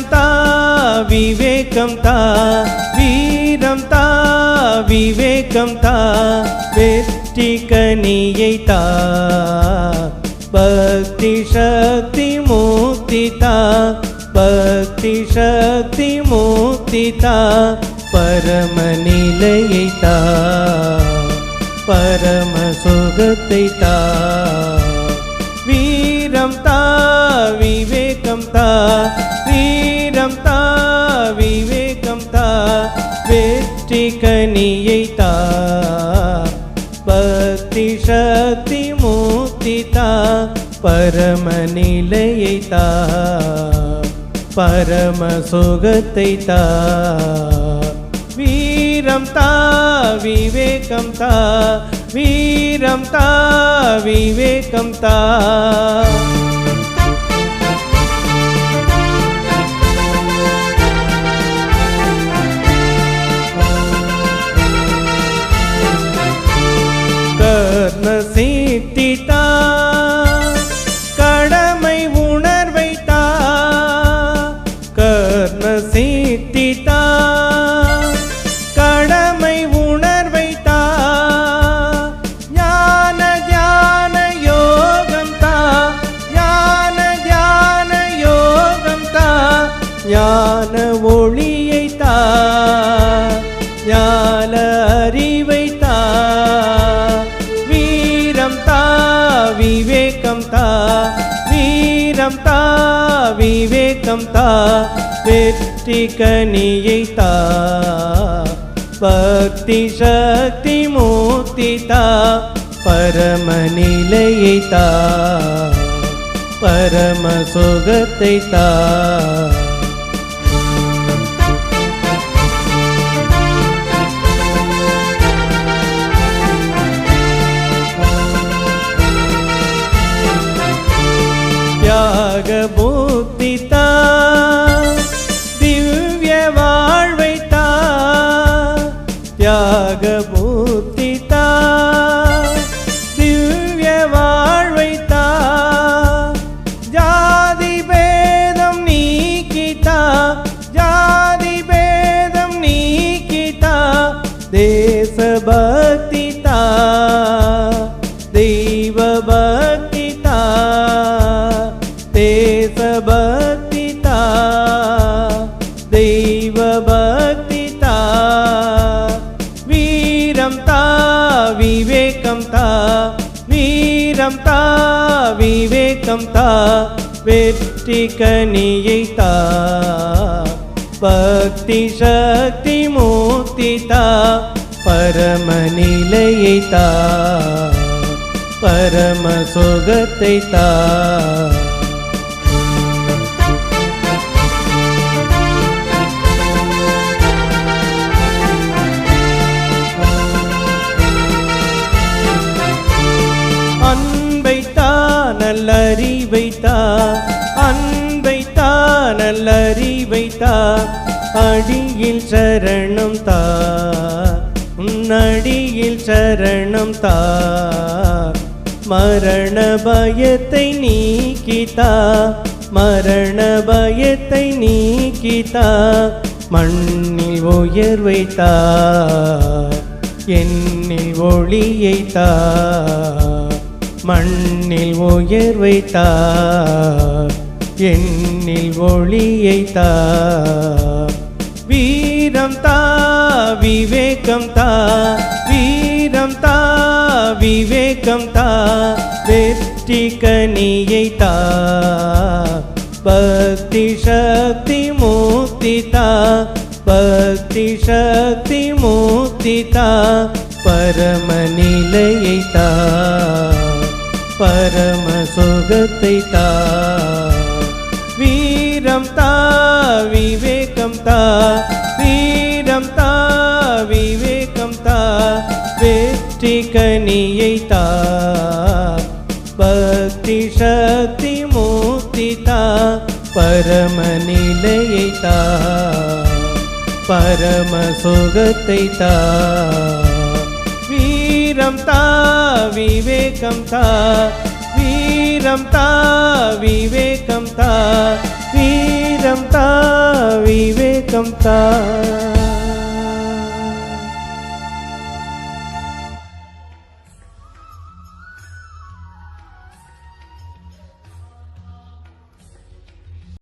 வீரம் தா விவேகம் தா வீரம் தா விவேகம் தா வெற்றி கனியை தா பக்தி சக்தி முக்தி தா பக்தி சக்தி முக்தி தா பரம நிலையை தா பரம சுகத்தை தா வீரம் தா விவேகம் தா வீரம் தா விவேகம் தா வெற்றி கனியை தா பக்தி சக்தி முக்தி தா பரம நிலையை தா பரம சுகத்தை தா வீரம் தா விவேகம் தா வீரம் தா விவேகம் தா கர்ண சித்தி தா கடமை உணர்வை தா கர்ண சித்தி தா கடமை உணர்வை தா ஞான தியான யோகம் தா ஞான தியான யோகம் தா ஞான ஒளியை தா ஞான அறிவை தா வீரம் தா விவேகம் தா வீரம் தா விவேகம் தா வெற்றி கனியை தா பக்தி சக்தி முக்தி தா பரம நிலையை தா பரம சுகத்தை தா தியாக புத்தி தா திவ்ய வாழ்வை தா தியாக புத்தி தா திவ்ய வாழ்வை தா ஜாதி பேதம் நீக்கி தா ஜாதி பேதம் நீக்கி தா தேச பக்தி தா தெய்வ பக்தி தா தேச பக்தி தா தெய்வ பக்தி தா வீரம் தா விவேகம் தா வீரம் தா விவேகம் தா வெற்றி கனியை தா பக்தி சக்தி முக்தி தா பரம நிலையை தா பரம சுகத்தை தா அன்பை தா நல்லறிவை தா அன்பை தா நல்லறிவை தா அடியில் சரணம் தா உன்னடியில் சரணம் தா மரண பயத்தை நீக்கி தா மரண பயத்தை நீக்கி தா மண்ணில் உயர்வை தா என்னில் ஒளியை தா மண்ணில் உயர்வை தா என்னில் ஒளியை தா வீரம் தா விவேகம் தா வீரம் தா விவேகம் தா வெற்றி கனியை தா பக்தி சக்தி முக்தி தா பக்தி சக்தி முக்தி தா பரம நிலையை தா பரம சுகத்தை தா வீரம் தா விவேகம் தா வீரம் தா விவேகம் தா வெற்றி கனியை தா பக்தி சக்தி முக்தி தா பரம நிலையை தா பரம சுகத்தை தா வீரம் தா விவேகம் தா வீரம் தா விவேகம் தா வீரம் விவேகம் தா விவேகம் தா